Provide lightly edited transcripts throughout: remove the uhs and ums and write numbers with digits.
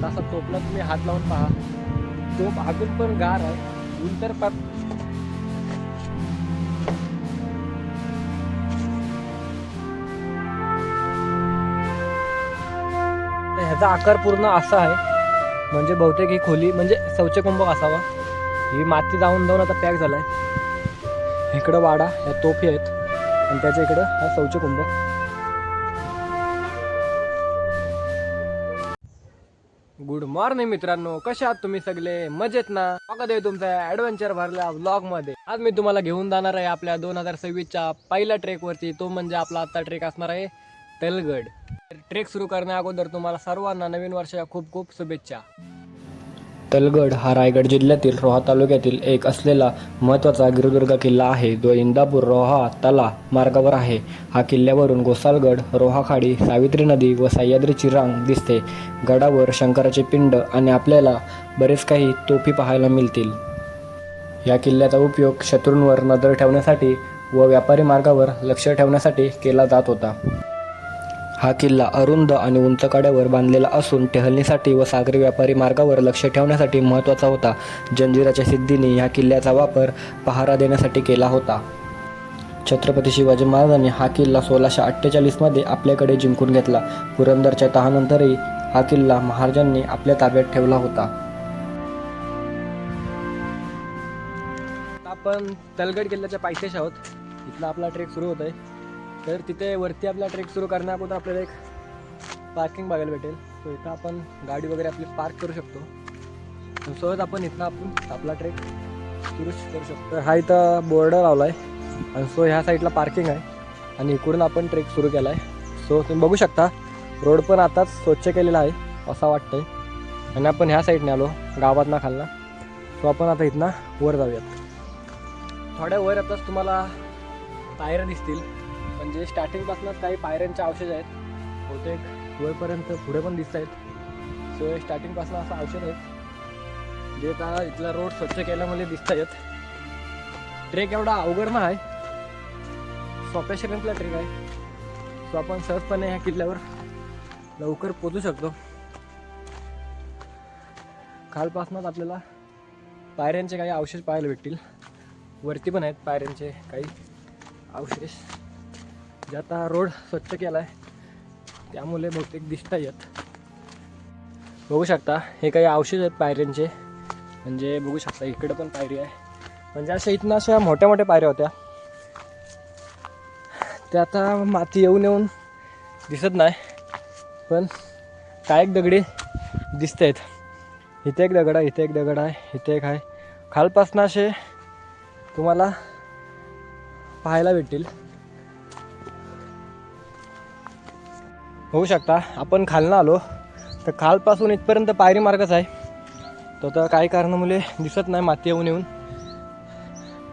तसा तोपला तुम्ही हात लावून पहा, तोप अजून पण गार आहे. ऊन तर ह्याचा आकार पूर्ण असा आहे, म्हणजे बहुतेक ही खोली म्हणजे शौचकुंभ असावा. ही माती जाऊन जाऊन आता पॅक झालाय. इकडं वाडा, ह्या तोफी आहेत आणि त्याच्या इकडं हा शौचकुंभ. गुड मॉर्निंग मित्रांनो, कसे आहात तुम्ही सगळे? मजेत ना? स्वागत आहे तुमच्या ॲडव्हेंचर भरल्या व्लॉग मध्ये. आज मी तुम्हाला घेऊन जाणार आहे आपल्या 2026च्या पहिल्या ट्रेक वरती. तो म्हणजे आपला आजचा ट्रेक असणार आहे तलगड. ट्रेक सुरू करण्या अगोदर तुम्हाला सर्वांना नवीन वर्षाच्या खूप खूप शुभेच्छा. तलगड हा रायगड जिल्ह्यातील रोहा तालुक्यातील एक असलेला महत्त्वाचा गिरिदुर्ग किल्ला आहे, जो इंदापूर रोहा तला मार्गावर आहे. हा किल्ल्यावरून गोसालगड, रोहा खाडी, सावित्री नदी व सह्याद्रीची रांग दिसते. गडावर शंकराचे पिंड आणि आपल्याला बरेच काही तोफी पाहायला मिळतील. या किल्ल्याचा उपयोग शत्रूंवर नजर ठेवण्यासाठी व व्यापारी मार्गावर लक्ष ठेवण्यासाठी केला जात होता. हा किल्ला अरुंद आणि उंच कड्यावर बांधलेला असून टहलणीसाठी व सागरी व्यापारी मार्गावर लक्ष ठेवण्यासाठी महत्त्वाचा होता. जंजिराच्या सिद्धीने ह्या किल्ल्याचा वापर पहारा देण्यासाठी केला होता. छत्रपती शिवाजी महाराजांनी हा किल्ला 1648 मध्ये आपल्याकडे जिंकून घेतला. पुरंदरच्या तहानंतरही हा किल्ला महाराजांनी आपल्या ताब्यात ठेवला होता. आपण तलगड किल्ल्याच्या पायथ्याशी आहोत. इथला आपला ट्रेक सुरू होत आहे. तर तिथे वरती आपला ट्रेक सुरू करण्याअगोदर आपल्याला एक पार्किंग बघायला भेटेल. तो इथं आपण गाडी वगैरे आपली पार्क करू शकतो. सहज आपण इथं आपला ट्रेक सुरू करू शकतो. तर हा इथं बोर्ड लावला आहे आणि सो ह्या साईडला पार्किंग आहे आणि इकडून आपण ट्रेक सुरू केला आहे. सो तुम्ही बघू शकता रोड पण आताच स्वच्छ केलेला आहे असं वाटतंय. आणि आपण ह्या साईडने आलो गावातनं खालना. सो आपण आता इथनं वर जाऊयात. थोड्या वर येताच तुम्हाला पायऱ्या दिसतील, म्हणजे स्टार्टिंगपासूनच काही पायऱ्यांचे अवशेष आहेत. बहुतेक वरपर्यंत पुढे पण दिसत आहेत. सो स्टार्टिंगपासून असं अवशेष आहेत जे आता इथला रोड स्वच्छ केल्यामुळे दिसत आहेत. ट्रेक एवढा अवघड ना आहे, सोप्या श्रेणीतला ट्रेक आहे. सो आपण सहजपणे ह्या किल्ल्यावर लवकर पोचू शकतो. खालपासूनच आपल्याला पायऱ्यांचे काही अवशेष पाहायला भेटतील. वरती पण आहेत पायऱ्यांचे काही अवशेष, जे आता रोड स्वच्छ केला आहे त्यामुळे बहुतेक दिसत आहेत. बघू शकता हे काही अवशेष आहेत पायऱ्यांचे, म्हणजे बघू शकता इकडे पण पायरी आहे. म्हणजे अशा इथनं अशा मोठ्या मोठ्या पायऱ्या होत्या, त्या आता माती येऊन येऊन दिसत नाही, पण काय एक दगडी दिसत आहेत. इथे एक दगड आहे, इथे एक दगड आहे, इथे एक आहे. खालपासनं असे तुम्हाला पाहायला भेटतील. होऊ शकता आपण खालनं आलो तर खालपासून इथपर्यंत पायरी मार्गच आहे. तो तर काही कारणामुळे दिसत नाही माती येऊन येऊन,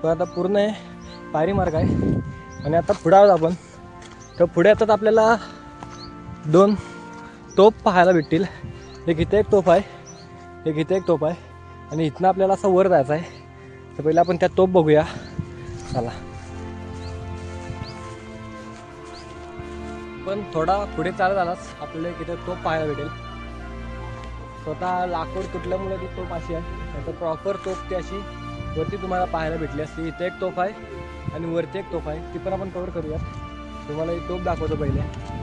पण आता पूर्ण पायरी मार्ग आहे. आणि आता पुढे आहोत आपण. तर पुढे येतात आपल्याला 2 तोफ पाहायला भेटतील. एक इथे एक तोफ आहे, एक इथे एक तोफ आहे. आणि इथनं आपल्याला असं वर जायचं आहे. तर पहिलं आपण त्या तोफ बघूया. चला. पण थोडा पुढे चालत आलाच आपल्याला इथे तोफ पाहायला भेटेल. स्वतः लाकूड तुटल्यामुळे ती तोफ अशी आहे, तर प्रॉपर तोफ ती अशी वरती तुम्हाला पाहायला भेटली असते. इथे एक तोफ आहे आणि वरती एक तोफ आहे, ती पण आपण कव्हर करूयात. तुम्हाला ही तोफ दाखवतो पहिले.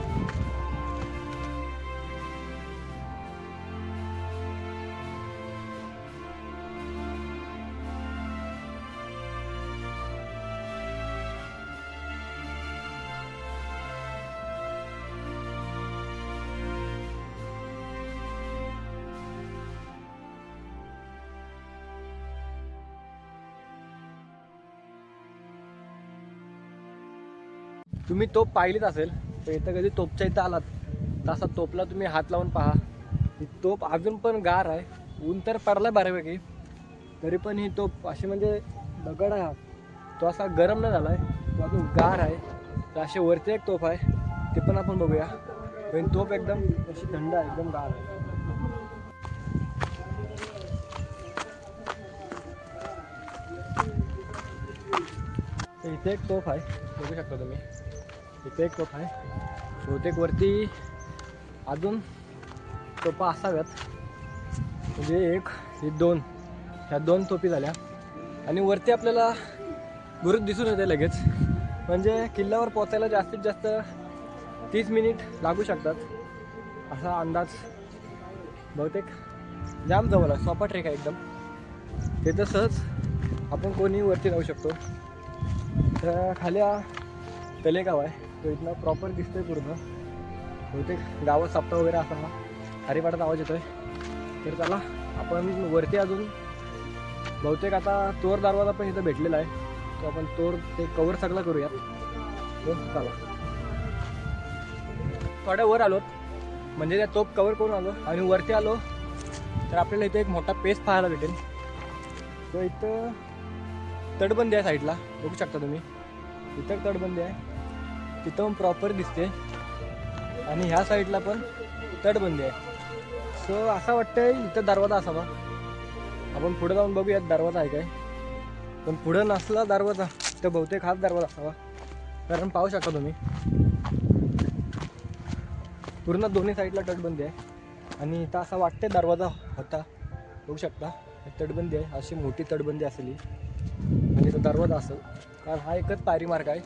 तुम्ही तोफ पाहिलीच असेल, तर इथं कधी तोफच्या इथं आलात तसा तोफला तुम्ही हात लावून पहा. ही तोफ अजून पण गार आहे. ऊन तर पडला बऱ्यापैकी, तरी पण ही तोफ अशी म्हणजे दगड आहे, तो असा गरम नाही झाला आहे, तो अजून गार आहे. तर अशी वरती एक तोफ आहे, ती पण आपण बघूया. पण तोफ एकदम अशी थंड आहे, एकदम गार आहे. तर इथे एक तोफ आहे, बघू शकता तुम्ही. इथे एक तोफ आहे. बहुतेक वरती अजून तोफा असाव्यात, म्हणजे एक ही दोन, ह्या दोन तोफी झाल्या. आणि वरती आपल्याला बुरुज दिसून येते लगेच. म्हणजे किल्ल्यावर पोचायला जास्तीत जास्त 30 मिनिट लागू शकतात असा अंदाज. बहुतेक जाम जवळ आहे, सोपा ट्रेक आहे एकदम. तिथं सहज आपण कोणी वरती जाऊ शकतो. तर खाली तलेगाव आहे, तो इथनं प्रॉपर दिसतोय पूर्ण. बहुतेक गावात साप्ता वगैरे असावा, हरिपाठाचा आवाज येतोय. तर चला आपण वरती अजून बहुतेक आता तोर दरवाजा पण इथं भेटलेला आहे, तो आपण तोर ते कवर सगळं करूयात. तो चला थोड्या वर आलो, म्हणजे त्या तोप कवर करून आलो आणि वरती आलो तर आपल्याला इथे एक मोठा पेस पाहायला भेटेल. तो इथं तटबंदी आहे साईडला, बघू शकता तुम्ही. इथं तटबंदी आहे, तिथं प्रॉपर दिसते. आणि ह्या साईडला पण तटबंदी आहे. सो असं वाटतंय इथं दरवाजा असावा. आपण पुढे जाऊन बघूयात दरवाजा आहे काय. पण पुढं नसला दरवाजा तर बहुतेक हाच दरवाजा असावा. कारण पाहू शकता तुम्ही पूर्ण दोन्ही साईडला तटबंदी आहे. आणि इथं असं वाटते दरवाजा होता, बघू शकता. तटबंदी आहे, अशी मोठी तटबंदी असेल आणि तो दरवाजा असेल. कारण हा एकच पायरी मार्ग आहे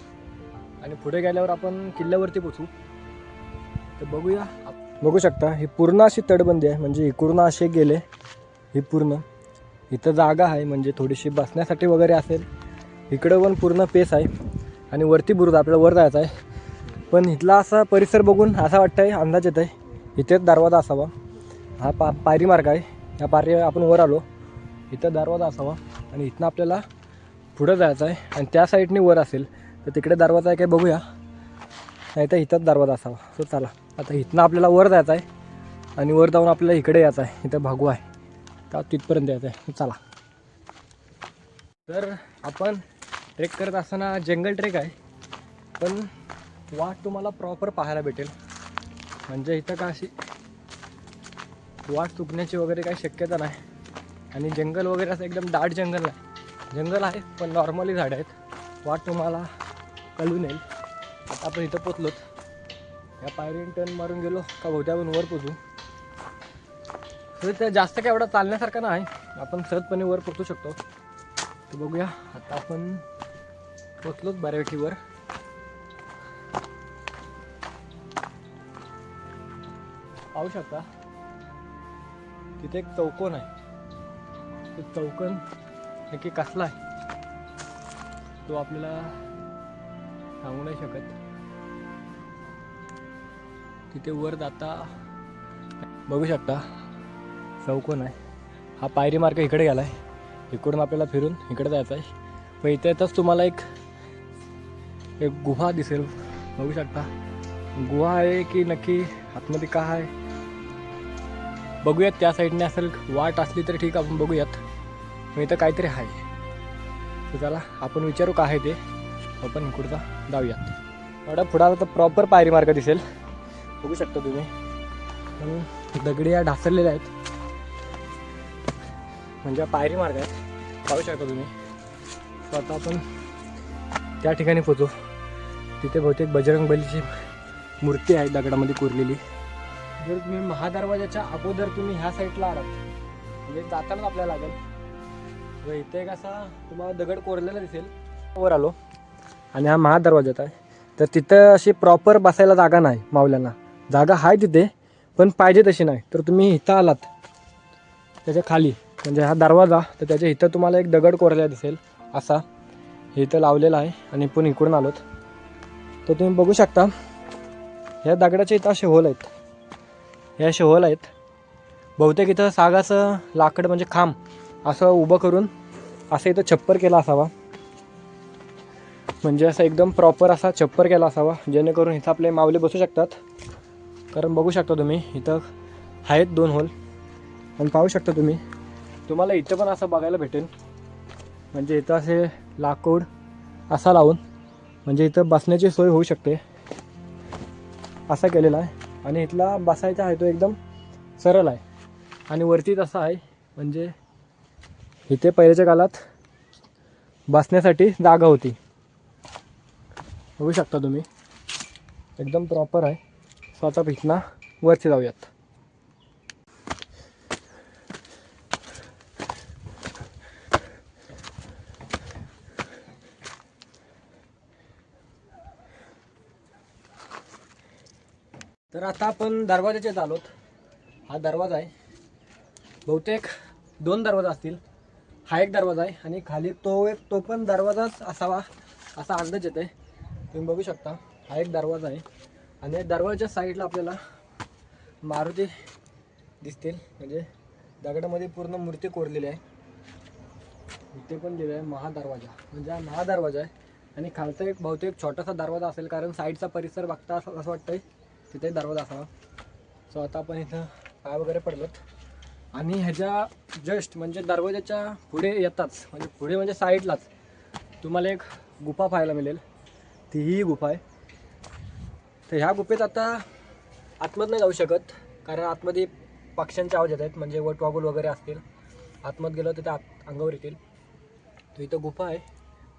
आणि पुढे गेल्यावर आपण किल्ल्यावरती पोचू. तर बघूया. बघू शकता ही पूर्ण अशी तटबंदी आहे, म्हणजे इकडून असे गेले ही पूर्ण. इथं जागा आहे म्हणजे थोडीशी बसण्यासाठी वगैरे असेल. इकडं पण पूर्ण पेस आहे आणि वरती बुरुज, आपल्याला वर जायचं आहे. पण इथला असा परिसर बघून असा वाटतं आहे, अंदाज येत आहे इथेच दरवाजा असावा. हा पायरी मार्ग आहे, ह्या पायरी आपण वर आलो, इथं दरवाजा असावा. आणि इथनं आपल्याला पुढं जायचं आहे आणि त्या साईडने वर असेल तर तिकडे दरवाजा आहे काय बघूया. नाही तर इथंच दरवाजा असावा. सो चला आता इथनं आपल्याला वर जायचं आहे आणि वर जाऊन आपल्याला इकडे यायचं आहे. इथं भागवा आहे तर तिथपर्यंत यायचं आहे. चला. तर आपण ट्रेक करत असताना जंगल ट्रेक आहे, पण वाट तुम्हाला प्रॉपर पाहायला भेटेल. म्हणजे इथं का अशी वाट चुकण्याची वगैरे काही शक्यता नाही. आणि जंगल वगैरे असं एकदम दाट जंगल नाही, जंगल आहे पण नॉर्मली झाडं आहेत. वाट तुम्हाला कळून येईल. आता आपण इथं पोचलोत, या पायरीने टर्न मारून गेलो का बहुतेक आपण वर पोचू. तर ते जास्त काय एवढा चालण्यासारखं नाही, आपण सहजपणे वर पोचू शकतो. तर बघूया. आता आपण पोचलोच बऱ्यापैकी वर. पाहू शकता तिथे एक चौकोन आहे. तो चौकोन नक्की कसला आहे तो आपल्याला सांगू नाही शकत. तिथे वर जाता बघू शकता चौकोन आहे. हा पायरी मार्ग इकडे गेला आहे, इकडून आपल्याला फिरून इकडे जायचं आहे. पण इथे येतच तुम्हाला एक गुहा दिसेल, बघू शकता. गुहा आहे की नक्की आतमध्ये का आहे बघूयात. त्या साईडने असेल, वाट असली तर ठीक, आपण बघूयात. पण इथं काहीतरी आहे. तर चला आपण विचारू का आहे ते. आपण इकडचा जाऊयात. एवढा पुढं तर प्रॉपर पायरी मार्ग दिसेल, बघू शकता तुम्ही. पण दगडी या ढासळलेल्या आहेत, म्हणजे पायरी मार्ग आहे, पाहू शकता तुम्ही. तर आता आपण त्या ठिकाणी पोचू. तिथे बहुतेक बजरंगबलीची मूर्ती आहे दगडामध्ये कोरलेली. जर तुम्ही महादरवाजाच्या अगोदर तुम्ही ह्या साईडला आलात म्हणजे जातानाच आपल्याला लागेल. व इथे एक असा तुम्हाला दगड कोरलेला दिसेल. वर आलो आणि हा महादरवाजात आहे. तर तिथं अशी प्रॉपर बसायला जागा नाही माऊल्यांना. जागा आहे तिथे पण पाहिजे तशी नाही. तर तुम्ही इथं आलात त्याच्या खाली म्हणजे हा दरवाजा, तर त्याच्या इथं तुम्हाला एक दगड कोरलेला दिसेल असा, इथं लावलेला आहे. आणि पण इकडून आलोत तर तुम्ही बघू शकता ह्या दगडाच्या इथं असे होल आहेत, हे असे होल आहेत. बहुतेक इथं सागाचं लाकड म्हणजे खांब असं उभं करून असं इथं छप्पर केला असावा. म्हणजे असं एकदम प्रॉपर असा छप्पर केला असावा, जेणेकरून इथं आपले माऊले बसू शकतात. कारण बघू शकता तुम्ही इथं आहेत 2 होल. आणि पाहू शकता तुम्ही, तुम्हाला इथं पण असं बघायला भेटेल. म्हणजे इथं असे लाकूड असा लावून म्हणजे इथं बसण्याची सोय होऊ शकते असा केलेला आहे. आणि इथला बसायचा आहे तो एकदम सरळ आहे. आणि वरती तसा आहे, म्हणजे इथे पहिल्याच्या काळात बसण्यासाठी जागा होती, बघू शकता तुम्ही. एकदम प्रॉपर आहे. स्वतः इथनं वरती जाऊयात. तर आता आपण दरवाजाचे आलोत. हा दरवाजा आहे, बहुतेक 2 दरवाजा असतील. हा एक दरवाजा आहे आणि खाली तो पण दरवाजाच असावा असा अंदाज येते. तुम्ही बघू शकता हा एक दरवाजा आहे आणि दरवाजाच्या साईडला आपल्याला मारुती दिसतील, म्हणजे दगडामध्ये पूर्ण मूर्ती कोरलेली आहे. इथे पण लिहिलं आहे महादरवाजा, म्हणजे हा महादरवाजा आहे. आणि खालचा एक बहुतेक छोटासा दरवाजा असेल, कारण साईडचा परिसर बघता असं वाटतंय तिथे दरवाजा असावा. सो आता आपण इथं पाय वगैरे पडलोत आणि ह्याच्या जस्ट म्हणजे दरवाजाच्या पुढे येताच, म्हणजे पुढे म्हणजे साईडलाच तुम्हाला एक गुफा पाहायला मिळेल. तीही गुफा आहे. तर ह्या गुफेत आता आतमध्ये नाही जाऊ शकत, कारण आतमध्ये पक्ष्यांचे आवाज येत आहेत, म्हणजे वटवाघूळ वगैरे असतील. आतमध्ये गेलं तर ते अंगावर येतील. तर इथं गुफा आहे,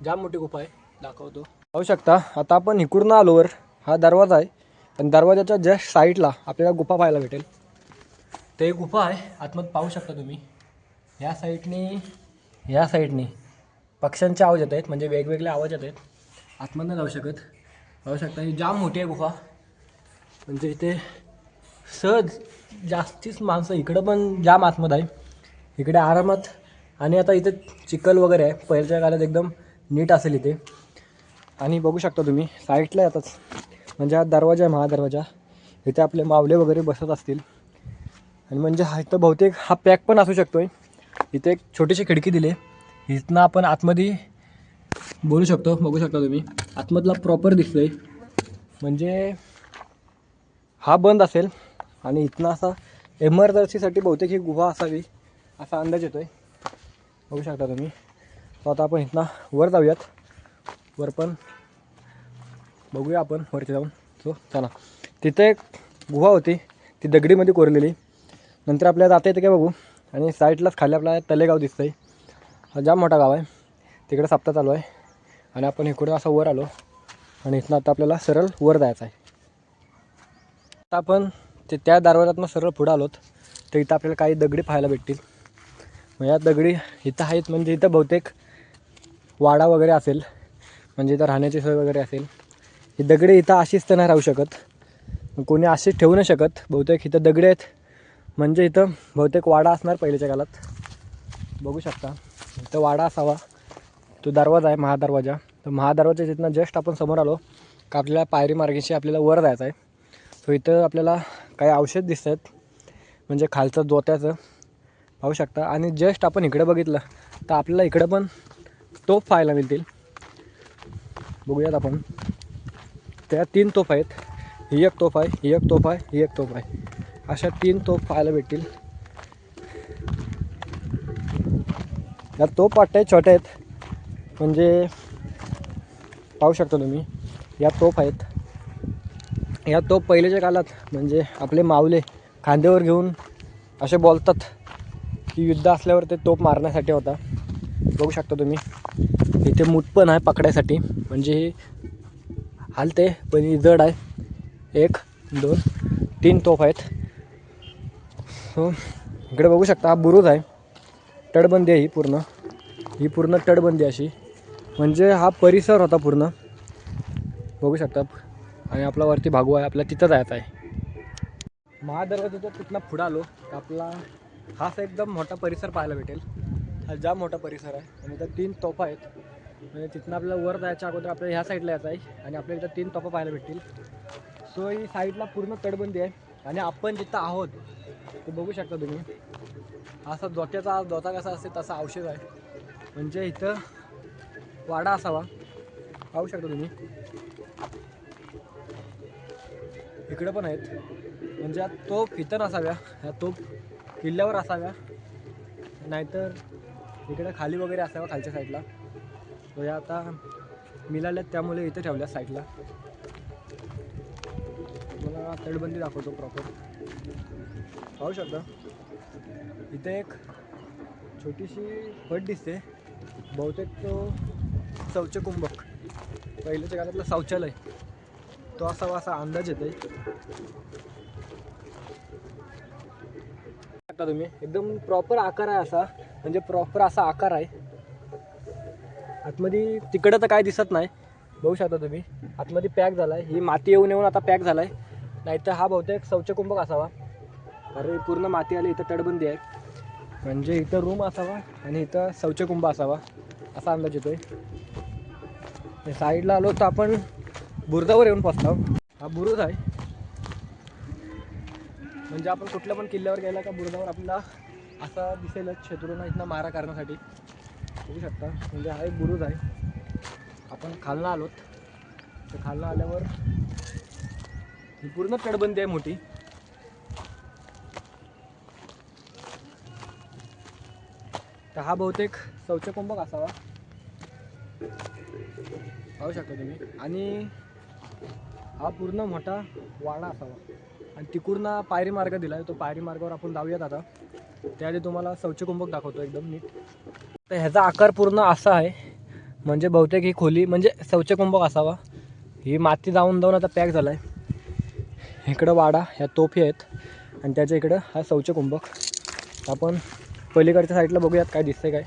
जाम मोठी गुफा आहे, दाखवतो. पाहू शकता आता आपण इकडून आलोवर हा दरवाजा आहे आणि दरवाजाच्या जस्ट साईडला आपल्याला गुफा पाहायला भेटेल. ते गुफा आहे, आतमध्ये पाहू शकता तुम्ही. ह्या साईडनी पक्ष्यांचे आवाज येत आहेत, म्हणजे वेगवेगळे आवाज येत आहेत. आतमध्ये जाऊ शकत. पाहू शकता ही जाम मोठी आहे गुफा, म्हणजे इथे सहज जास्तीच माणसं. इकडं पण जाम आतमध्ये आहे, इकडे आरामात. आणि आता इथे चिखल वगैरे आहे, पहिल्याच्या काळात एकदम नीट असेल इथे. आणि बघू शकता तुम्ही साईडला येतात, म्हणजे हा दरवाजा आहे महादरवाजा. इथे आपले मावले वगैरे बसत असतील. आणि म्हणजे हा इथं बहुतेक हा पॅक पण असू शकतो आहे. इथे एक छोटीशी खिडकी दिली आहे, इथनं आपण आतमध्ये बोलू शकतो. बघू शकता तुम्ही आतमधला प्रॉपर दिसतोय, म्हणजे हा बंद असेल. आणि इथनं असा इमर्जन्सीसाठी बहुतेक ही गुहा असावी असा अंदाज येतोय. बघू शकता तुम्ही. तर आता आपण इथनं वर जाऊयात. वर पण बघूया आपण वरती जाऊन. सो चला. तिथे एक गुहा होती, ती दगडीमध्ये कोरलेली. नंतर आपल्याला जाता येतं काय बघू. आणि साईडलाच खाली आपल्याला तलेगाव दिसतंय. हा जाम मोठा गाव आहे, तिकडे सप्ताह चालू आहे. आणि आपण इकडून असं वर आलो आणि इथनं आता आपल्याला सरळ वर जायचं आहे. आता आपण त्या दरवाजातनं सरळ पुढं आलोत, तर इथं आपल्याला काही दगडी पाहायला भेटतील. मग या दगडी इथं आहेत, म्हणजे इथं बहुतेक वाडा वगैरे असेल, म्हणजे इथं राहण्याची सोय वगैरे असेल. ही दगडी इथं अशीच तर नाही राहू शकत, कोणी अशीच ठेवू नाही शकत. बहुतेक इथं दगडी आहेत, म्हणजे इथं बहुतेक वाडा असणार पहिल्याच्या काळात. बघू शकता इथं वाडा असावा. तो दरवाजा आहे महादरवाजा. तर महादरवाजा जिथनं जस्ट आपण समोर आलो का आपल्याला पायरी मार्गाशी आपल्याला वर जायचं आहे. तो इथं आपल्याला काही औषध दिसत आहेत, म्हणजे खालचं जोत्याचं पाहू शकता. आणि जस्ट आपण इकडे बघितलं तर आपल्याला इकडं पण तोफ पाहायला मिळतील. बघूयात आपण. त्या 3 तोफ आहेत, ही एक तोफ आहे, ही एक तोफ आहे, ही एक तोफ आहे. अशा 3 तोफ पाहायला भेटतील. या तोफ वाटत छोट्या आहेत, म्हणजे पाहू शकता तुम्ही. या तोफ आहेत. या तोफ पहिल्याच्या काळात म्हणजे आपले मावले खांद्यावर घेऊन असे बोलतात की युद्ध असल्यावर ते तोफ मारण्यासाठी होता. बघू शकता तुम्ही. इथे मूठ पण आहे पकडायसाठी, म्हणजे हे हालते पण ही जड आहे. 1 2 3 तोफ आहेत. हो इकडे बघू शकता हा बुरुज आहे, तटबंदी आहे ही पूर्ण तटबंदी अशी, म्हणजे हा परिसर होता पूर्ण. बघू शकता. आणि आपला वरती भागू आहे, आपल्याला तिथं जायचं आहे. महादरवाजाच्या तिथनं पुढं आलो तर आपला हा असा एकदम मोठा परिसर पाहायला भेटेल. हा जाम मोठा परिसर आहे आणि इथं 3 तोफा आहेत. म्हणजे तिथनं आपल्याला वर जायच्या अगोदर आपल्याला ह्या साईडला यायचं आहे आणि आपल्याला इथं 3 तोफा पाहायला भेटतील. सो ही साईडला पूर्ण तटबंदी आहे. आणि आपण जिथं आहोत ते बघू शकता तुम्ही. असा जोता कसा असते तसा औषध आहे, म्हणजे इथं वाडा असावा. पाहू शकता तुम्ही. इकडं पण आहेत, म्हणजे या तोफ इथं नसाव्या, ह्या तोफ किल्ल्यावर असाव्या, नाहीतर इकडे खाली वगैरे असाव्या खालच्या साईडला. तो या आता मिळाल्यात त्यामुळे इथे ठेवल्या साईडला. मला तटबंदी दाखवतो प्रॉपर. पाहू शकता इथे एक छोटीशी फट दिसते, बहुतेक तो शौचकुंभक पहिल्याच्या काळातलं शौचालय तो असावा असा अंदाज येतोय. आता तुम्ही एकदम प्रॉपर आकार आहे असा, म्हणजे प्रॉपर असा आकार आहे. आतमध्ये तिकडं तर काय दिसत नाही. बघू शकता तुम्ही आतमध्ये पॅक झाला आहे. ही माती येऊन आता पॅक झाला आहे. नाहीतर हा बहुतेक शौचकुंभक असावा. अरे पूर्ण माती आली, इथं तटबंदी आहे, म्हणजे इथं रूम असावा आणि इथं शौचकुंभ असावा असा अंदाज येतोय. साईडला आलो तर आपण बुरुजावर येऊन पोचलो. हा बुरुज आहे, म्हणजे आपण कुठल्या पण किल्ल्यावर गेला का बुरुजावर आपल्याला असा दिसेलच शत्रूंना इथनं मारा करण्यासाठी. बघू शकता, म्हणजे हा एक बुरुज आहे. आपण खालनं आलोत, तर खालनं आल्यावर ही पूर्ण तटबंदी आहे मोठी. तर हा बहुतेक शौचकुंभक असावा, पाहू शकता तुम्ही. आणि हा पूर्ण मोठा वाडा असावा आणि तिकडून पायरी मार्ग दिला आहे. तो पायरी मार्गावर आपण जाऊयात आता. त्याआधी तुम्हाला शौचकुंभक दाखवतो एकदम नीट. तर ह्याचा आकार पूर्ण असा आहे, म्हणजे बहुतेक ही खोली म्हणजे शौचकुंभक असावा. ही माती जाऊन जाऊन आता पॅक झाला आहे. इकडं वाडा, ह्या तोफी आहेत आणि त्याच्या इकडं हा शौचकुंभक. आपण पलीकडच्या साईडला बघूयात काय दिसतंय काय.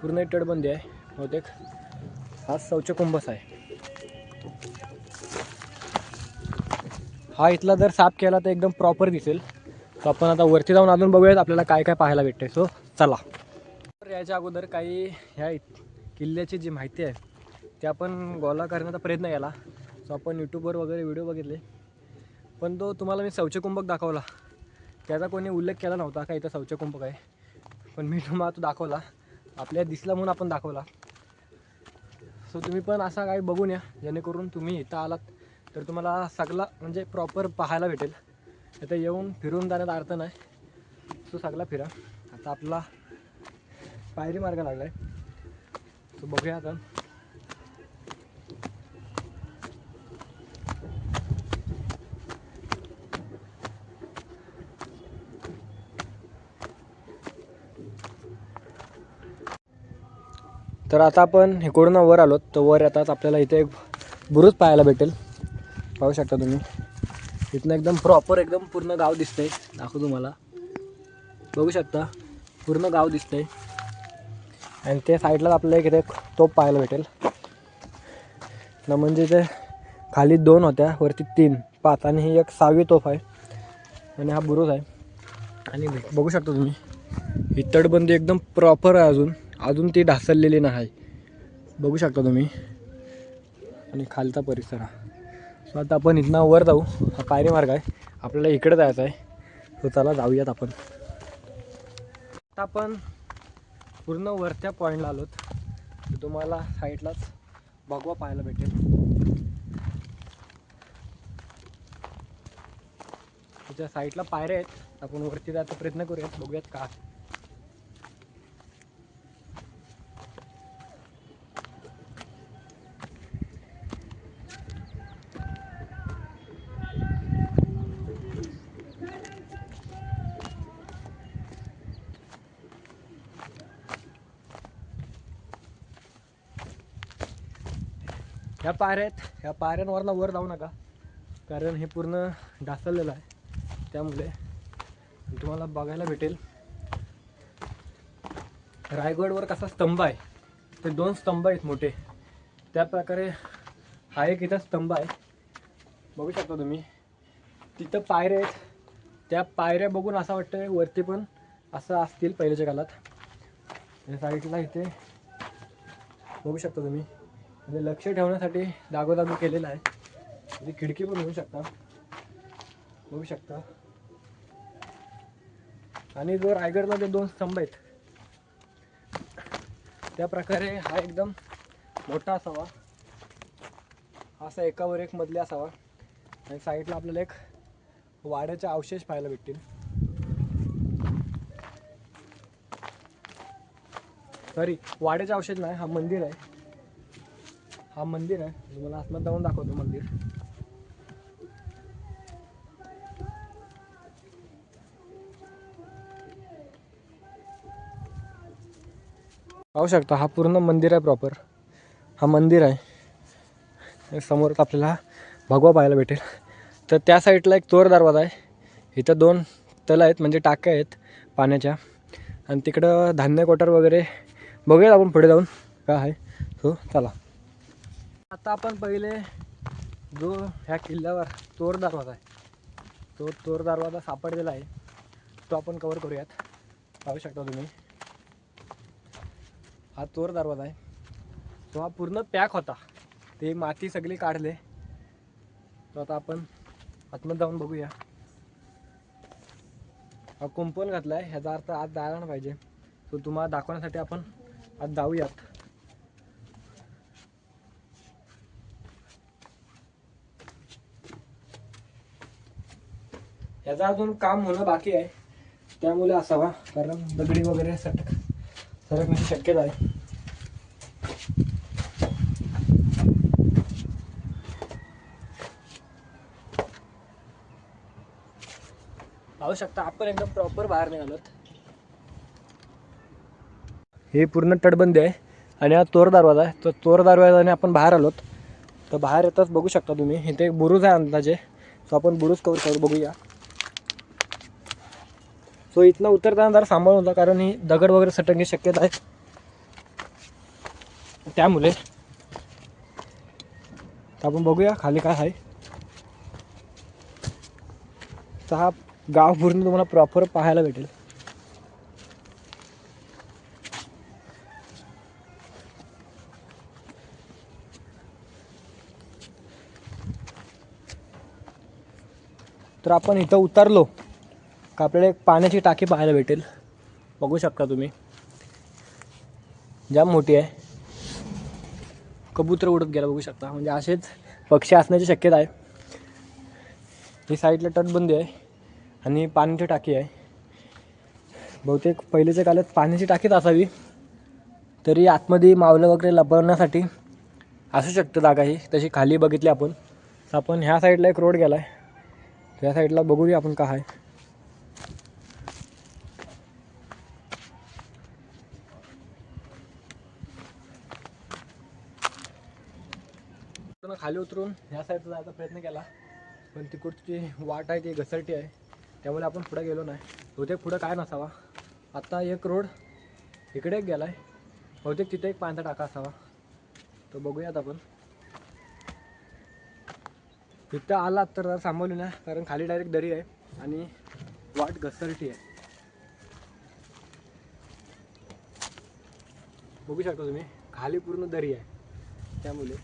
पूर्ण एक तटबंदी आहे, बहुतेक हा शौचकुंभच आहे. हा इथला जर साफ केला तर एकदम प्रॉपर दिसेल. तर आपण आता वरती जाऊन अजून बघूयात आपल्याला काय काय पाहायला भेटते. सो चला. तर याच्या अगोदर काही ह्या किल्ल्याची जी माहिती आहे ते आपण गोळा करण्याचा प्रयत्न केला. सो आपण यूट्यूबवर वगैरे व्हिडिओ बघितले, पण तो तुम्हाला मी शौचकुंभक दाखवला त्याचा कोणी उल्लेख केला नव्हता का इथं शौचकुंभक आहे. पण मी तुम्हाला तो दाखवला, आपल्याला दिसला म्हणून आपण दाखवला. सो तुम्ही पण असा काही बघून या, जेणेकरून तुम्ही इथं आलात तर तुम्हाला सगळा म्हणजे प्रॉपर पाहायला भेटेल. इथं येऊन फिरून जाण्यात अर्थ नाही. सो सगळा फिरा. आता आपला पायरी मार्ग लागला आहे, सो बघूया आता. तर आता आपण इकडून वर आलो, तर वर येताच आपल्याला इथे एक बुरुज पाहायला भेटेल. पाहू शकता तुम्ही, इथनं एकदम प्रॉपर एकदम पूर्ण गाव दिसतंय. दाखवतो तुम्हाला, बघू शकता पूर्ण गाव दिसतंय. आणि त्या साईडला आपल्याला एक इथे तोफ पाहायला भेटेल ना, म्हणजे इथे खाली 2 होत्या, वरती 3, 5 आणि ही एक 6वी तोफ आहे. आणि हा बुरुज आहे. आणि बघू शकता तुम्ही ही तटबंदी एकदम प्रॉपर आहे, अजून ती ढासळलेली नाही. बघू शकता तुम्ही. आणि खालचा परिसर हा. सो आता आपण इथनं वर जाऊ. हा पायरी मार्ग आहे, आपल्याला इकडे जायचं आहे. सो चला जाऊयात आपण. आता आपण पूर्ण वरच्या पॉईंटला आलोत. तुम्हाला साईडलाच भगवा पाहायला भेटेल. त्याच्या साईडला पायऱ्या आहेत, आपण वरती जायचा प्रयत्न करूयात, बघूयात का. ह्या पायऱ्या आहेत, ह्या पायऱ्यांवरनं वर जाऊ नका, कारण हे पूर्ण ढासळलेलं आहे. त्यामुळे तुम्हाला बघायला भेटेल रायगडवर कसा स्तंभ आहे, ते 2 स्तंभ आहेत मोठे, त्या प्रकारे हा एक इथं स्तंभ आहे. बघू शकता तुम्ही. तिथं पायऱ्या आहेत, त्या पायऱ्या बघून असं वाटतं वरती पण असं असतील पहिल्याच्या काळात. आणि साईडला इथे बघू शकता तुम्ही, म्हणजे लक्ष ठेवण्यासाठी जागोजागी केलेलं आहे. म्हणजे खिडकी पण होऊ शकता, बघू शकता. आणि जो रायगडला जे 2 स्तंभ आहेत त्या प्रकारे हा एकदम मोठा असावा, असा एकावर एक मजली असावा. आणि साईडला आपल्याला एक वाड्याचे अवशेष पाहायला भेटतील. सॉरी, वाड्याचे अवशेष नाही, हा मंदिर आहे. हा मंदिर आहे, तुम्हाला आतमध्ये जाऊन दाखवतो मंदिर. पाहू शकता, हा पूर्ण मंदिर आहे प्रॉपर. हा मंदिर आहे. समोरच आपल्याला भगवा पाहायला भेटेल. तर त्या साईडला एक चोर दरवाजा आहे. इथं 2 तलं आहेत, म्हणजे टाक्या आहेत पाण्याच्या. आणि तिकडं धान्य कोठार वगैरे बघूया आपण पुढे जाऊन. काय आहे. सो चला आता आपण पहिले जो ह्या किल्ल्यावर चोर दरवाजा आहे, तो चोर दरवाजा सापडलेला आहे, तो आपण कवर करूयात. पाहू शकता तुम्ही हा चोर दरवाजा आहे. तो हा पूर्ण पॅक होता, ते माती सगळी काढले. तो आता आपण आतमध्ये जाऊन बघूया. हा कुंपण घातला आहे, ह्याचा अर्थ आत जायला नाही पाहिजे. तो तुम्हाला दाखवण्यासाठी आपण आत जाऊयात. ह्याचा अजून काम होणं बाकी आहे, त्यामुळे असावा, कारण दगडी वगैरे सरकण्याची शक्यता आहे. पाहू शकता आपण एकदम प्रॉपर बाहेर निघालोत. हे पूर्ण तटबंदी आहे आणि हा चोर दरवाजा आहे. तो चोर दरवाजाने आपण बाहेर आलोत. तर बाहेर येताच बघू शकता तुम्ही इथे एक बुरुज आहे अंदाजे. सो आपण बुरुज कवर करू बघूया. सो इथनं उतरताना जरा सांभाळून होता, कारण ही दगड वगैरे सटकण्याची शक्यता आहे. त्यामुळे आपण बघूया खाली काय आहे. तर हा गाव पूर्ण तुम्हाला प्रॉपर पाहायला भेटेल. तर आपण इथं उतरलो का आपल्याला एक पाण्याची टाकी पाहायला भेटेल. बघू शकता तुम्ही, जाम मोठी आहे. कबूतर उडत गेला बघू शकता, म्हणजे असेच पक्षी असण्याची शक्यता आहे. ही साईडला तटबंदी आहे आणि पाण्याची टाकी आहे. बहुतेक पहिलेच्या काळात पाण्याची टाकीच असावी, तरी आतमध्ये मावलं वगैरे लपवण्यासाठी असू शकतं जागा ही. तशी खाली बघितली आपण. तर आपण ह्या साईडला एक रोड गेला आहे, त्या साईडला बघूया आपण काय आहे. खाली उतरून ह्या साईडला जायचा प्रयत्न केला, पण तिकडची वाट आहे ती घसरटी आहे, त्यामुळे आपण पुढे गेलो नाही. बहुतेक पुढं काय नसावा. आता एक रोड इकडे एक गेला आहे, बहुतेक तिथे एक पाण्याचा टाका असावा. तो बघूयात आपण. तिथं आलात तर जरा सांभाळून ना, कारण खाली डायरेक्ट दरी आहे आणि वाट घसरटी आहे. बघू शकता तुम्ही खाली पूर्ण दरी आहे, त्यामुळे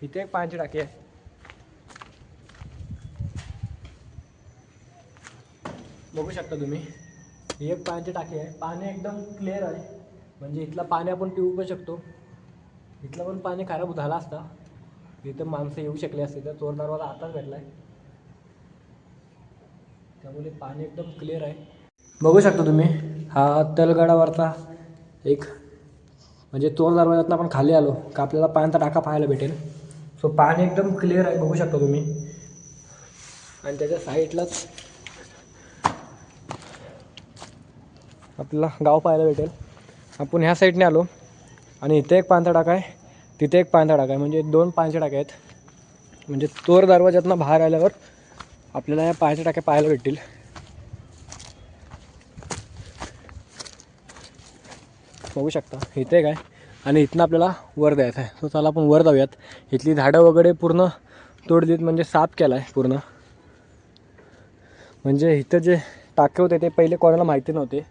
इथे एक पाण्याची टाकी आहे. बघू शकता तुम्ही, ही एक पाण्याची टाकी आहे. पाणी एकदम क्लिअर आहे, म्हणजे इथलं पाणी आपण पिऊ पण शकतो. इथलं पण पाणी खराब झाला असता, इथं माणसं येऊ शकले असते. तर चोर दरवाजा आताच भेटला आहे, त्यामुळे पाणी एकदम क्लिअर आहे. बघू शकता तुम्ही, हा तलगडावरचा एक म्हणजे चोर दरवाजातून आपण खाली आलो का आपल्याला पाण्याचा टाका पाहायला भेटेल. सो पाणी एकदम क्लिअर आहे, बघू शकता तुम्ही. आणि त्याच्या साईडलाच आपल्याला गाव पाहायला भेटेल. आपण ह्या साईडने आलो आणि इथे एक पाण्याचा टाका आहे, तिथे एक पाण्याचा टाका आहे, म्हणजे दोन पाण्याच्या टाक्या आहेत. म्हणजे चोर दरवाजातून बाहेर आल्यावर आपल्याला या पाण्याच्या टाक्या पाहायला भेटतील. बघू शकता इथे काय, आणि इथनं आपल्याला वर जायचं आहे. सो चला आपण वर जाऊयात. इथली झाडं वगैरे पूर्ण तोडलीत, म्हणजे साफ केला आहे पूर्ण. म्हणजे इथं जे टाके होते ते पहिले कोणाला माहिती नव्हते,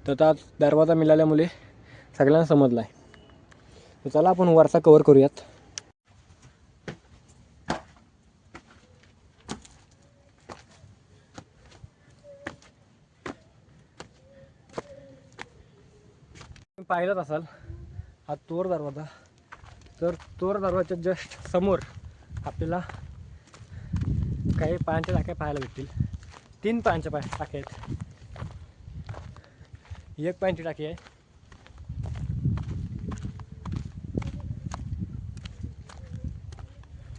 तर आता दरवाजा मिळाल्यामुळे सगळ्यांना समजला आहे. तर चला आपण वरचा कवर करूयात. पाहिलंच असाल हा चोर दरवाजा. तर चोर दरवाजाच्या जस्ट समोर आपल्याला काही पाण्याच्या टाक्या पाहायला भेटतील. 3 पाण्याच्या टाक्या आहेत. एक पाण्याची टाकी आहे,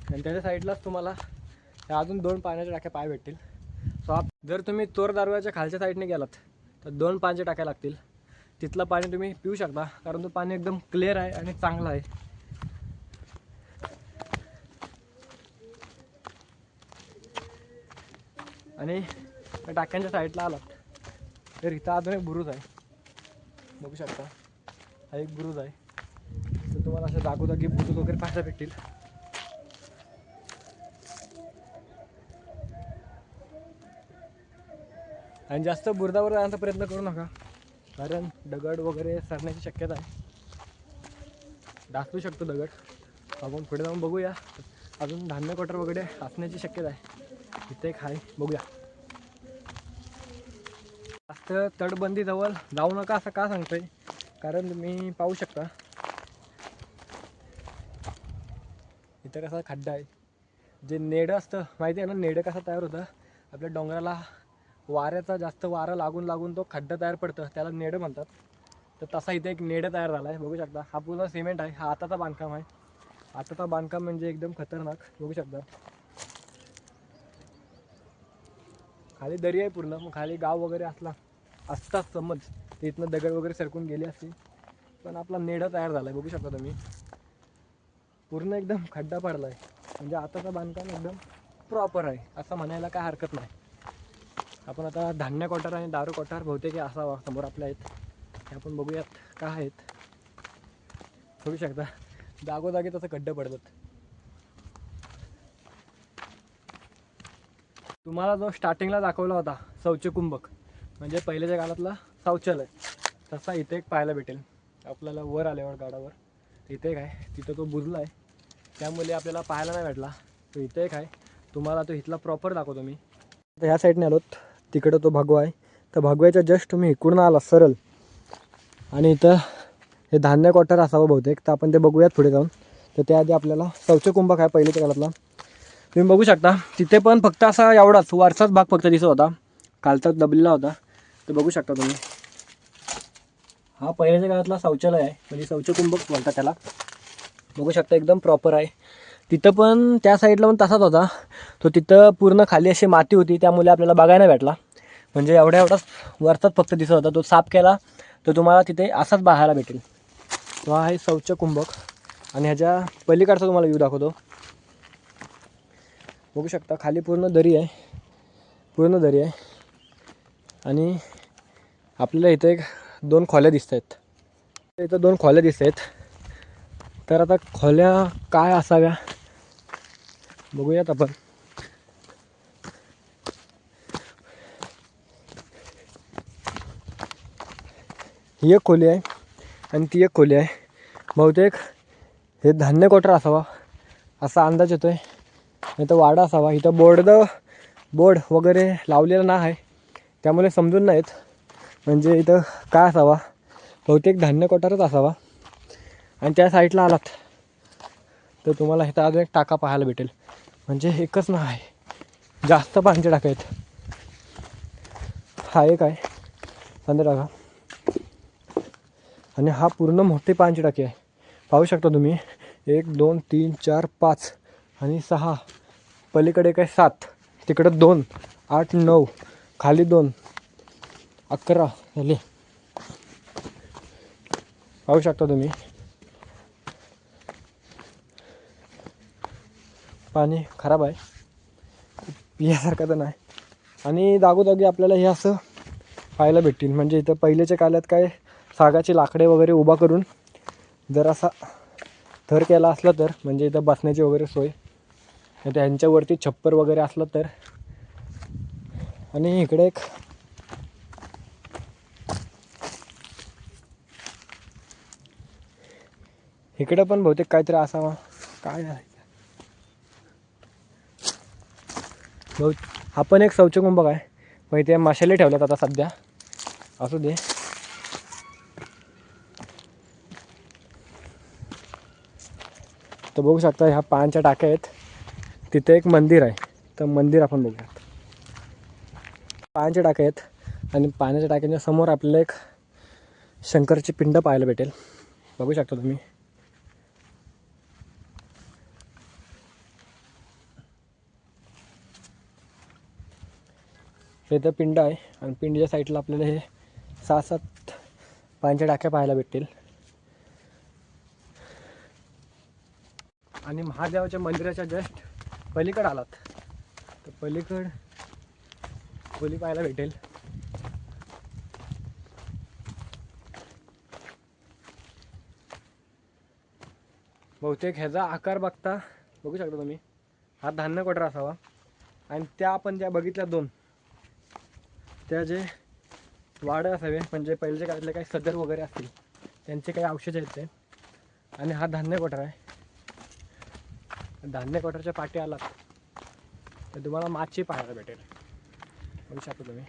आणि त्याच्या साईडलाच तुम्हाला अजून 2 पाण्याच्या टाक्या पाहायला भेटतील. सो जर तुम्ही चोर दरवाजाच्या खालच्या साईडने गेलात तर 2 पाण्याच्या टाक्या लागतील. तिथलं पाणी तुम्ही पिऊ शकता, कारण तो पाणी एकदम क्लिअर आहे आणि चांगलं आहे. आणि त्या टाक्यांच्या साईडला आलात तर इथं अजून एक बुरुज आहे, बघू शकता. हा एक बुरुज आहे. तर तुम्हाला अशा जागोजागी बुरुज वगैरे पाहायला भेटतील. आणि जास्त बुरुजावर जाण्याचा प्रयत्न करू नका, कारण दगड वगैरे सरण्याची शक्यता आहे. डासू शकतो दगड. आपण पुढे जाऊन बघूया. अजून धान्य कोटर वगैरे असण्याची शक्यता आहे. इथे एक आहे, बघूया. जास्त तटबंदी जवळ जाऊ नका असं का सांगतोय, कारण तुम्ही पाहू शकता इथं कसा खड्डा आहे. जे नेडं असतं माहिती आहे ना, नेडं कसा तयार होतं आपल्या डोंगराला, वाऱ्याचा जास्त वारा लागून लागून तो खड्डा तयार पडतं, त्याला नेडं म्हणतात. तर तसा इथे एक नेडं तयार झाला आहे, बघू शकता. हा पूर्ण सिमेंट आहे. हा आताचा बांधकाम आहे. आताचा बांधकाम म्हणजे एकदम खतरनाक, बघू शकता. खाली दरी आहे पूर्ण. मग खाली गाव वगैरे असतात समज तर इथनं दगड वगैरे सरकून गेले असते. पण आपला नेडा तयार झाला आहे, बघू शकता तुम्ही. पूर्ण एकदम खड्डा पडला आहे. म्हणजे आताचं बांधकाम एकदम प्रॉपर आहे असं म्हणायला काय हरकत नाही. आपण आता धान्य कोठार आणि दारू कोठार बहुतेक असावा समोर आपल्या आहेत. हे आपण बघूयात काय आहेत. बघू शकता जागोजागी तसं खड्डे पडतात. तुम्हाला जो स्टार्टिंगला दाखवला होता शौच कुंभक, म्हणजे पहिल्याच्या काळातला शौचालय, तसा इथे एक पाहायला भेटेल आपल्याला. वर आल्यावर गाडावर इथे एक आहे. तिथं तो बुजला आहे त्यामुळे आपल्याला पाहायला नाही भेटला. तो इथे एक आहे. तुम्हाला तो इथला प्रॉपर दाखवतो मी. तर ह्या साईडने आलोत, तिकडं तो भगवा आहे. तर भगव्याच्या जस्ट तुम्ही इकडून आला सरळ, आणि इथं हे धान्य कोठार असावं बहुतेक. तर आपण ते बघूयात पुढे जाऊन. तर त्याआधी आपल्याला शौच कुंभक आहे पहिल्याच्या काळातला, तुम्ही बघू शकता. तिथे पण फक्त असा एवढाच वरचाच भाग फक्त दिसत होता, खालचा दबलेला होता. तर बघू शकता तुम्ही, हा पहिल्याच्या काळातला शौचालय आहे, म्हणजे शौच कुंभक म्हणतात त्याला. बघू शकता एकदम प्रॉपर आहे. तिथं पण त्या साईडला पण तसाच होता. तो तिथं पूर्ण खाली अशी माती होती, त्यामुळे आपल्याला बघायला भेटला. म्हणजे एवढाच वरचाच फक्त दिसत होता. तो साफ केला तर तुम्हाला तिथे असाच पाहायला भेटेल. तो आहे शौच कुंभक. आणि ह्याच्या पलीकडचा तुम्हाला व्ह्यू दाखवतो. बघू शकता खाली पूर्ण दरी आहे, पूर्ण दरी आहे. आणि आपल्याला इथे एक 2 खोल्या दिसत आहेत. इथं 2 खोल्या दिसत आहेत. तर आता खोल्या काय असाव्या बघूयात आपण. ही एक खोली आहे आणि ती एक खोली आहे. बहुतेक हे धान्य कोठार असावा असा अंदाज येतोय. नाही तर वाडा असावा. इथं बोर्ड वगैरे लावलेला नाही आहे, त्यामुळे समजून नाहीत. म्हणजे इथं काय असावा, बहुतेक धान्य कोठारच असावा. आणि त्या साईडला आलात तर तुम्हाला इथं अजून एक टाका पाहायला भेटेल. म्हणजे एकच नाही, जास्त पाण्याचे टाका आहेत. हा एक आहे पाण्याचा टाका, आणि हा पूर्ण मोठी पाण्याची टाकी आहे. पाहू शकता तुम्ही. 1 2 3 4 5 आणि 6, पलीकडे काय 7, तिकडं 2, 8 9, खाली 2, 11 झाले. पाहू शकता तुम्ही. पाणी खराब आहे, पिण्यासारखं तर नाही. आणि जागोजागी आपल्याला हे असं पाहायला भेटतील. म्हणजे इथं पहिल्याच्या काळात काय सागाची लाकडे वगैरे उभा करून जर असा थर केला असला तर, म्हणजे इथं बसण्याची वगैरे सोय, त्यांच्यावरती छप्पर वगैरे असलं तर. आणि इकडे एक इकडे पण बहुतेक काहीतरी असावा. काय आहे हा पण एक शौच कुंभक आहे. मग इथे मशाली ठेवल्यात आता सध्या, असू दे. तर बघू शकता ह्या पाण्याच्या टाक्या आहेत. तिथे एक मंदिर आहे, तर मंदिर आपण बघूयात. पाण्याच्या टाक्या आहेत आणि पाण्याच्या टाक्यांच्या समोर आपल्याला एक शंकरची पिंड पाहायला भेटेल. बघू शकता तुम्ही. इथं पिंड आहे आणि पिंडीच्या साईडला आपल्याला हे 6-7 पाण्याच्या टाक्या पाहायला भेटतील. आणि महादेवाच्या मंदिराच्या जस्ट पलीकडे आलात तर पलीकड खोली पाहायला भेटेल. बहुतेक ह्याचा आकार बघता बघू शकता तुम्ही, हा धान्य कोठरा असावा. आणि त्या आपण ज्या बघितल्या दोन, त्या जे वाडं असावे म्हणजे पहिल्याच्या काळातले काही सदर वगैरे असतील त्यांचे काही अवशेष आहेत ते. आणि हा धान्य कोठरा आहे. धान्य कोठराच्या पाठी आलात तर तुम्हाला माची पाहायला भेटेल. बघू शकता तुम्ही.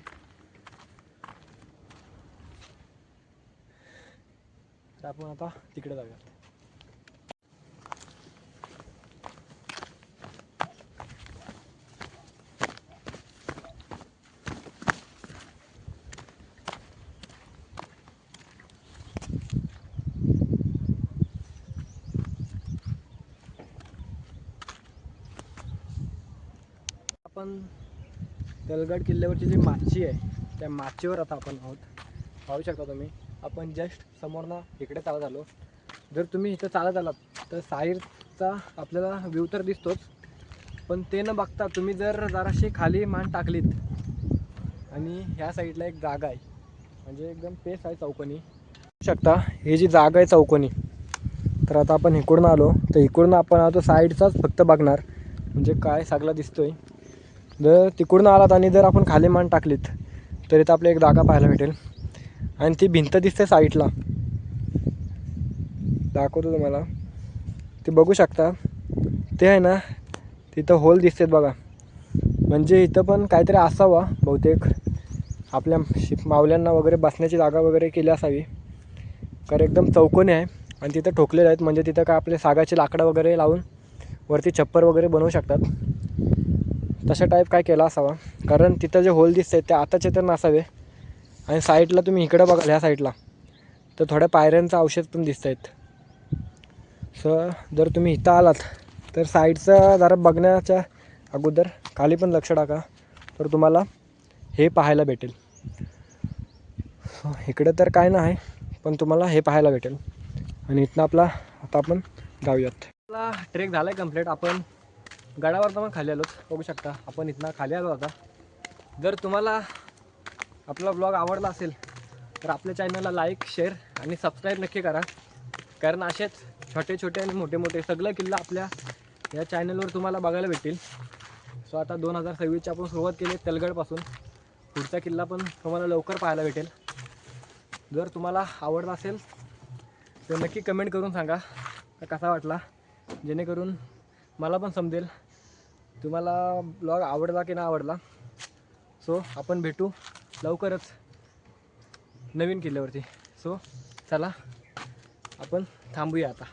तर आपण आता तिकडे जाऊयात. आपण तलगड किल्ल्यावरची जी माची आहे त्या माचीवर आता आपण आहोत. पाहू शकता तुम्ही. आपण जस्ट समोरनं इकडे चालत आलो. जर तुम्ही इथं चालत आलात तर साईडचा आपल्याला व्ह्यू तर दिसतोच, पण ते न बघता तुम्ही जर जराशी खाली मान टाकलीत आणि ह्या साईडला एक जागा आहे म्हणजे एकदम पेस आहे चौकोनी. पाहू शकता ही जी जागा आहे चौकोनी. तर आता आपण इकडून आलो तर इकडून आपण आता साईडचाच फक्त बघणार म्हणजे काय सगळं दिसतोय. जर तिकडून आलात आणि जर आपण खाली मान टाकलीत तर इथं आपल्याला एक जागा पाहायला भेटेल. आणि ती भिंत दिसते साईडला, दाखवतो तुम्हाला. ते बघू शकता ते आहे ना, तिथं होल दिसतात बघा. म्हणजे इथं पण काहीतरी असावा बहुतेक, आपल्या मावल्यांना वगैरे बसण्याची जागा वगैरे केली असावी. कारण एकदम चौकोनी आहे आणि तिथं ठोकलेले आहेत म्हणजे तिथं काय आपले सागाची लाकडं वगैरे लावून वरती छप्पर वगैरे बनवू शकतात. तशा टाईप काय केला असावा. कारण तिथं जे होल दिसत आहेत ते आताचे तर नसावे. आणि साईडला तुम्ही इकडं बघाल ह्या साईडला तर थोड्या पायऱ्यांचं अवशेष पण दिसत आहेत. जर तुम्ही इथं आलात तर साईडचं जरा बघण्याच्या अगोदर खाली पण लक्ष टाका तर तुम्हाला हे पाहायला भेटेल. इकडं तर काय नाही पण तुम्हाला हे पाहायला भेटेल. आणि इथनं आपला आता आपण जाऊयात. आपला ट्रेक झाला आहे कंप्लीट. आपण गडावर पण खाली आलो. बघू शकता आपण इथनं खाली आलो. आता जर तुम्हाला आपला ब्लॉग आवडला असेल तर आपल्या चॅनलला लाईक, शेअर आणि सबस्क्राईब नक्की करा. कारण असेच छोटे छोटे आणि मोठे मोठे सगळे किल्ला आपल्या या चॅनलवर तुम्हाला बघायला भेटतील. सो आता 2026ची आपण सुरुवात केली तलगडपासून. पुढचा किल्ला पण तुम्हाला लवकर पाहायला भेटेल. जर तुम्हाला आवडला असेल तर नक्की कमेंट करून सांगा कसा वाटला, जेणेकरून मला पण समजेल तुम्हाला ब्लॉग आवडला की नाही आवडला. सो आपण भेटू लवकरच नवीन किल्ल्यावरती. सो चला आपण थांबूया आता.